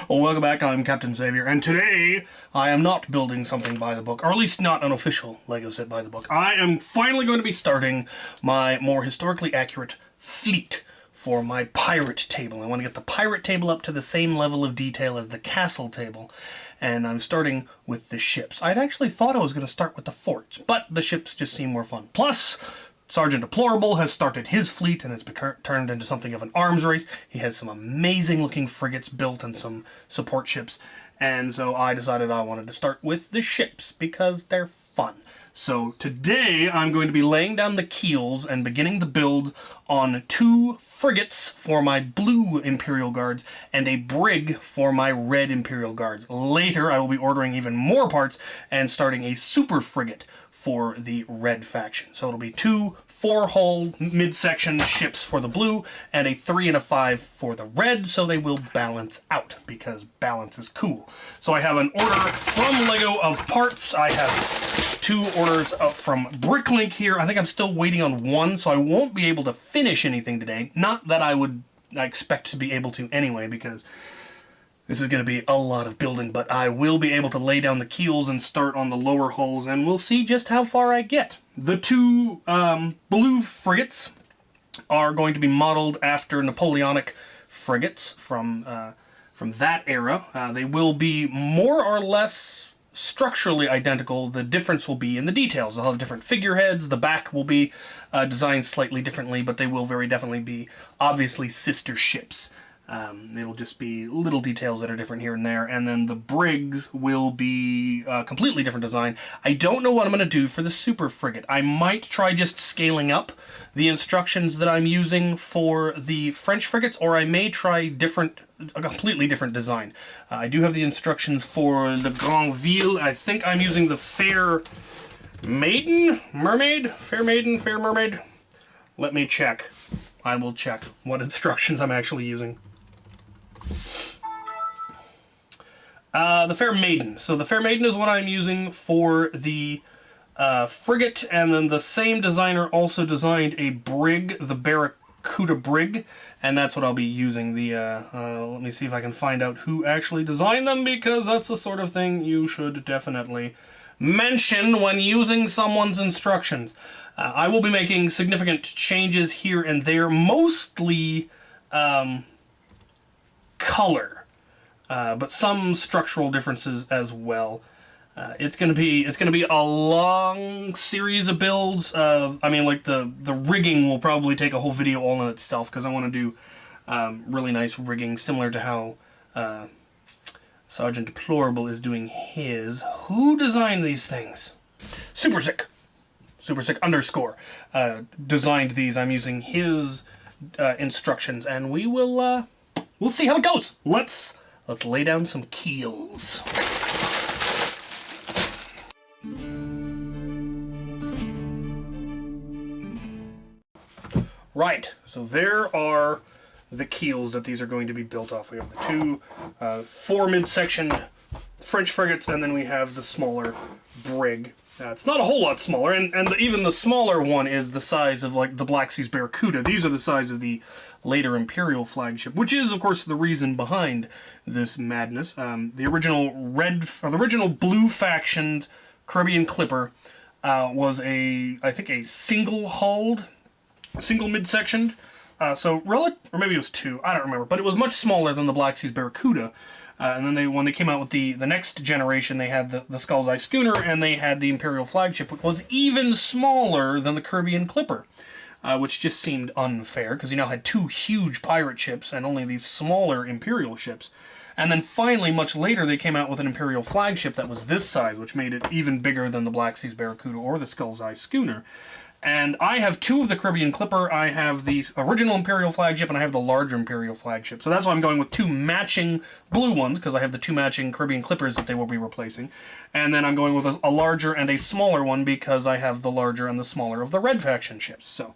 Well, welcome back, I'm Captain Xavier, and today I am not building something by the book, or at least not an official LEGO set by the book. I am finally going to be starting my more historically accurate fleet for my pirate table. I want to get the pirate table up to the same level of detail as the castle table, and I'm starting with the ships. I'd actually thought I was going to start with the forts, but the ships just seem more fun. Plus, Sergeant Deplorable has started his fleet and it's turned into something of an arms race. He has some amazing looking frigates built and some support ships. And so I decided I wanted to start with the ships because they're fun. So today I'm going to be laying down the keels and beginning the build on 2 frigates for my blue Imperial Guards and a brig for my red Imperial Guards. Later I will be ordering even more parts and starting a super frigate for the red faction. So it'll be 2 4-hull midsection ships for the blue and a 3 and a 5 for the red, so they will balance out because balance is cool. So I have an order from LEGO of parts. I have 2 orders from Bricklink here. I think I'm still waiting on 1, so I won't be able to finish anything today. Not that I expect to be able to anyway, because this is going to be a lot of building, but I will be able to lay down the keels and start on the lower hulls, and we'll see just how far I get. The 2 blue frigates are going to be modeled after Napoleonic frigates from that era. They will be more or less structurally identical. The difference will be in the details. They'll have different figureheads. The back will be designed slightly differently, but they will very definitely be obviously sister ships. It'll just be little details that are different here and there, and then the brigs will be a completely different design. I don't know what I'm going to do for the super frigate. I might try just scaling up the instructions that I'm using for the French frigates, or I may try a completely different design. I do have the instructions for the Grandville. I think I'm using the Fair Mermaid. Let me check. I will check what instructions I'm actually using. The Fair Maiden. So the Fair Maiden is what I'm using for the frigate, and then the same designer also designed a brig, the Barracuda brig, and that's what I'll be using. Let me see if I can find out who actually designed them, because that's the sort of thing you should definitely mention when using someone's instructions. I will be making significant changes here and there, mostly color. But some structural differences as well. It's gonna be a long series of builds. I mean, like the rigging will probably take a whole video all in itself, because I want to do really nice rigging similar to how Sergeant Deplorable is doing his. Who designed these things? Super Sick underscore designed these. I'm using his instructions, and we'll see how it goes. Let's lay down some keels. Right, so there are the keels that these are going to be built off. We have the 2 4 mid-sectioned French frigates, and then we have the smaller brig. It's not a whole lot smaller, and even the smaller one is the size of like the Black Sea's Barracuda. These are the size of the later Imperial flagship, which is, of course, the reason behind this madness. The original blue factioned Caribbean Clipper was I think a single mid-sectioned. Or maybe it was 2, I don't remember, but it was much smaller than the Black Sea's Barracuda. And then when they came out with the next generation, they had the Skull's Eye Schooner, and they had the Imperial flagship, which was even smaller than the Caribbean Clipper, which just seemed unfair, because you now had 2 huge pirate ships and only these smaller Imperial ships. And then finally, much later, they came out with an Imperial flagship that was this size, which made it even bigger than the Black Sea's Barracuda or the Skull's Eye Schooner. And I have 2 of the Caribbean Clipper. I have the original Imperial flagship, and I have the larger Imperial flagship. So that's why I'm going with 2 matching blue ones, because I have the 2 matching Caribbean Clippers that they will be replacing. And then I'm going with a larger and a smaller one, because I have the larger and the smaller of the red faction ships. So,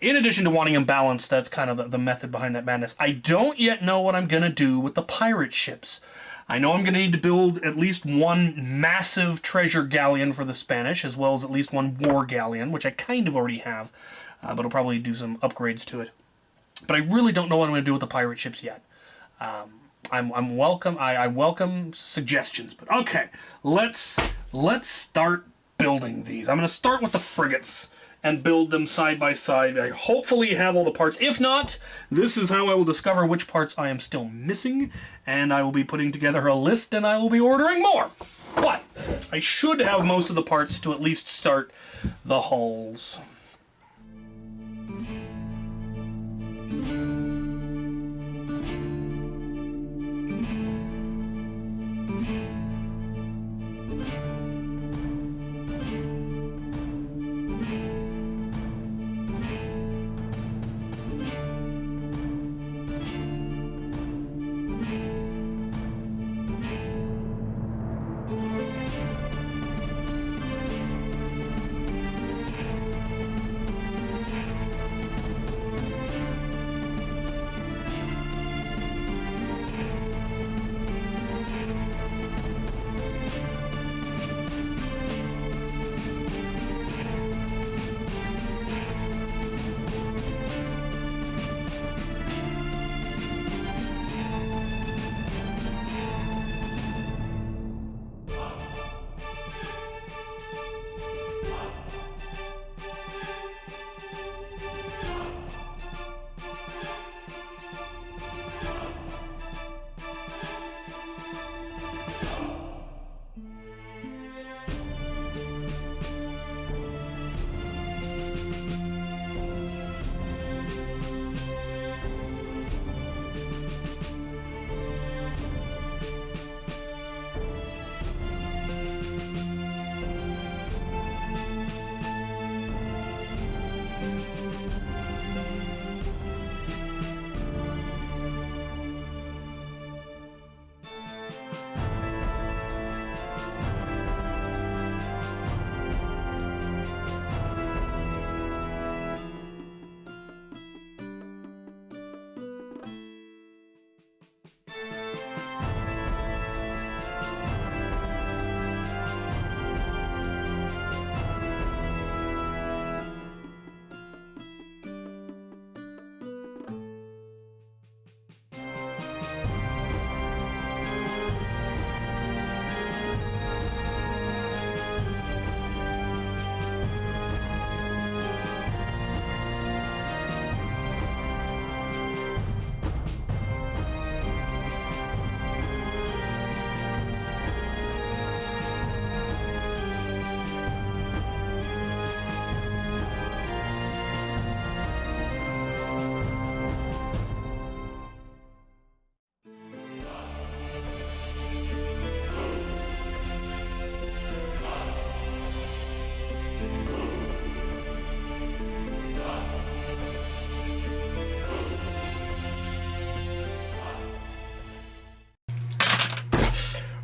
in addition to wanting them balanced, that's kind of the method behind that madness. I don't yet know what I'm going to do with the pirate ships. I know I'm going to need to build at least 1 massive treasure galleon for the Spanish, as well as at least 1 war galleon, which I kind of already have, but I'll probably do some upgrades to it. But I really don't know what I'm going to do with the pirate ships yet. I'm welcome. I welcome suggestions. But okay, let's start building these. I'm gonna start with the frigates and build them side by side. I hopefully have all the parts. If not, this is how I will discover which parts I am still missing, and I will be putting together a list and I will be ordering more. But I should have most of the parts to at least start the hulls.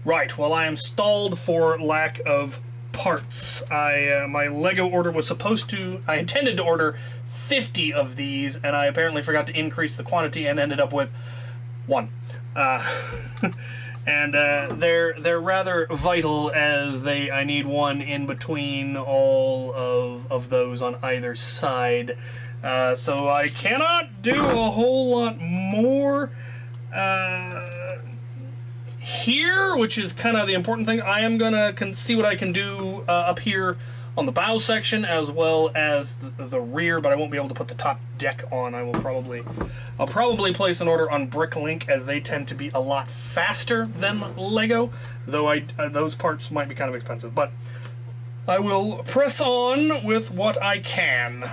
Right, well, I am stalled for lack of parts. My Lego order was I intended to order 50 of these, and I apparently forgot to increase the quantity and ended up with one. And they're rather vital, as I need one in between all of those on either side. So I cannot do a whole lot more here, which is kind of the important thing. I am gonna see what I can do up here on the bow section as well as the rear, but I won't be able to put the top deck on. I'll probably place an order on Bricklink, as they tend to be a lot faster than Lego, though those parts might be kind of expensive. But I will press on with what I can.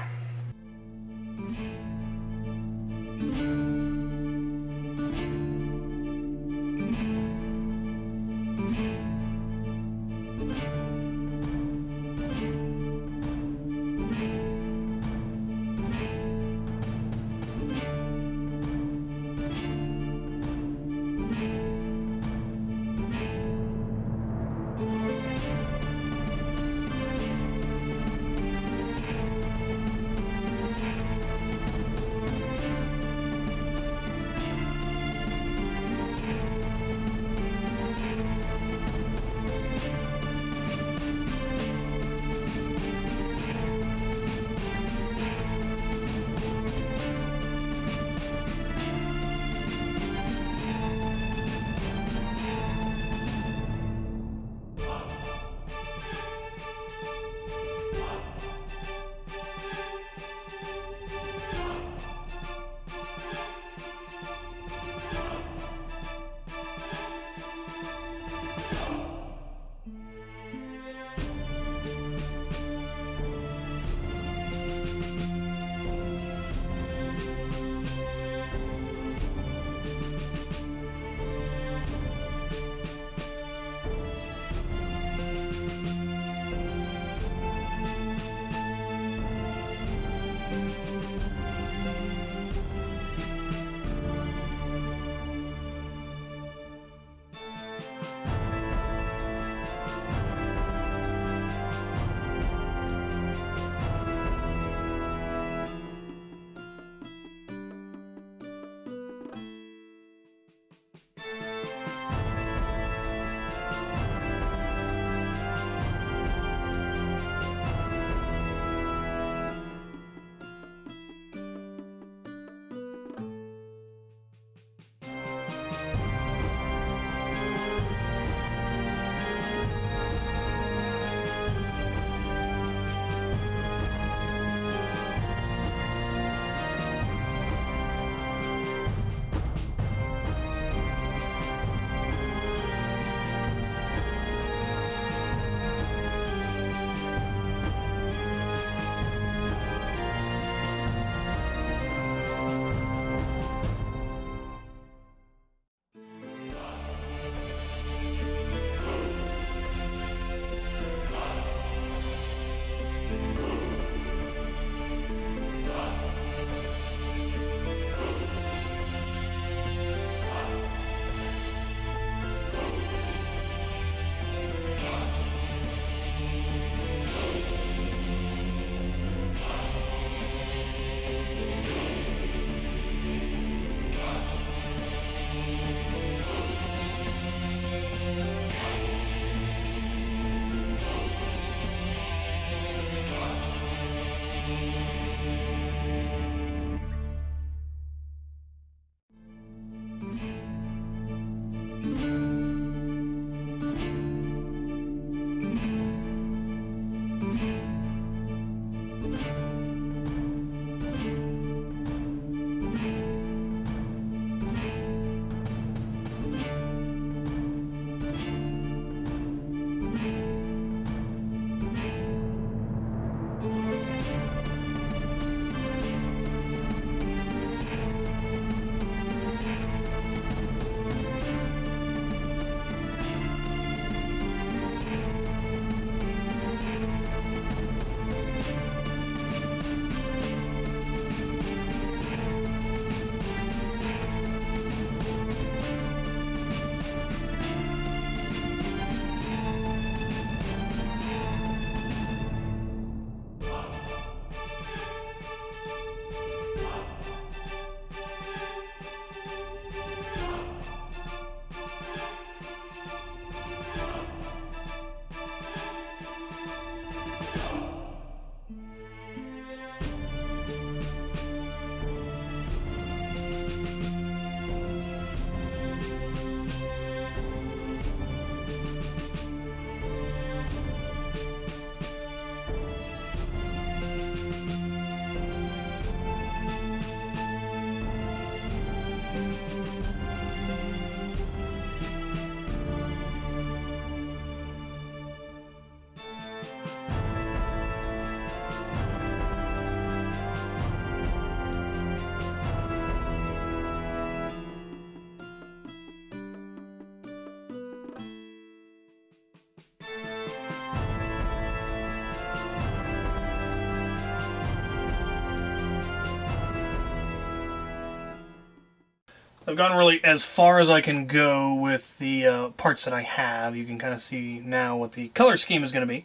I've gotten really as far as I can go with the parts that I have. You can kind of see now what the color scheme is going to be.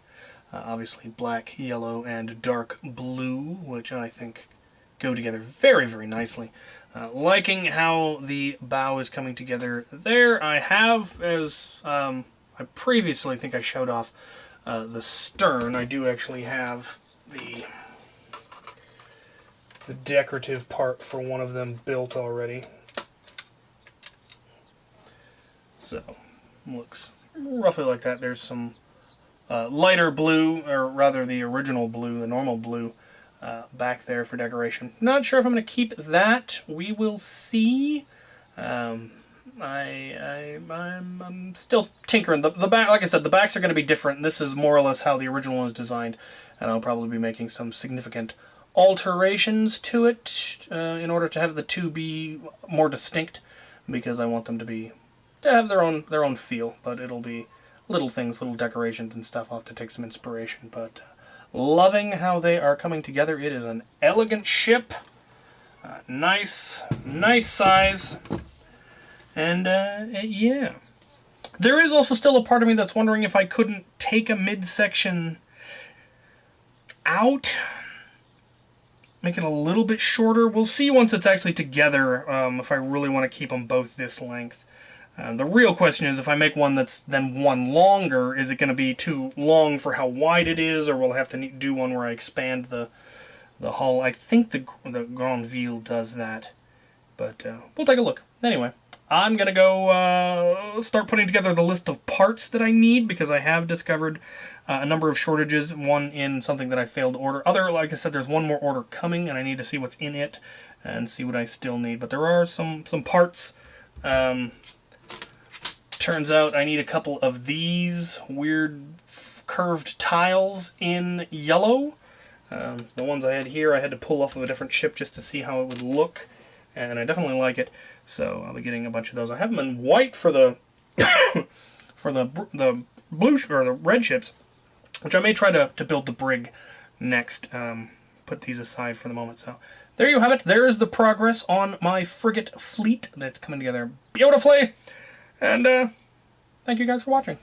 Obviously black, yellow, and dark blue, which I think go together very, very nicely. Liking how the bow is coming together there. I have, as I previously think I showed off the stern, I do actually have the decorative part for one of them built already. So, looks roughly like that. There's some lighter blue, or rather the original blue, the normal blue, back there for decoration. Not sure if I'm going to keep that. We will see. I'm still tinkering. The back, like I said, the backs are going to be different. This is more or less how the original one was designed, and I'll probably be making some significant alterations to it in order to have the two be more distinct, because I want them to have their own feel. But it'll be little things, little decorations and stuff. I'll have to take some inspiration, but loving how they are coming together. It is an elegant ship, nice size, and yeah. There is also still a part of me that's wondering if I couldn't take a midsection out, make it a little bit shorter. We'll see once it's actually together if I really want to keep them both this length. The real question is, if I make one that's then one longer, is it going to be too long for how wide it is, or will I have to do one where I expand the hull? I think the Grand Ville does that, but we'll take a look. Anyway, I'm going to go start putting together the list of parts that I need, because I have discovered a number of shortages, one in something that I failed to order. Like I said, there's one more order coming, and I need to see what's in it and see what I still need. But there are some parts. Turns out I need a couple of these weird curved tiles in yellow. The ones I had here I had to pull off of a different ship just to see how it would look, and I definitely like it, so I'll be getting a bunch of those. I have them in white for the for the blue or the red ships, which I may try to build the brig next. Put these aside for the moment. So there you have it. There is the progress on my frigate fleet that's coming together beautifully. And thank you guys for watching.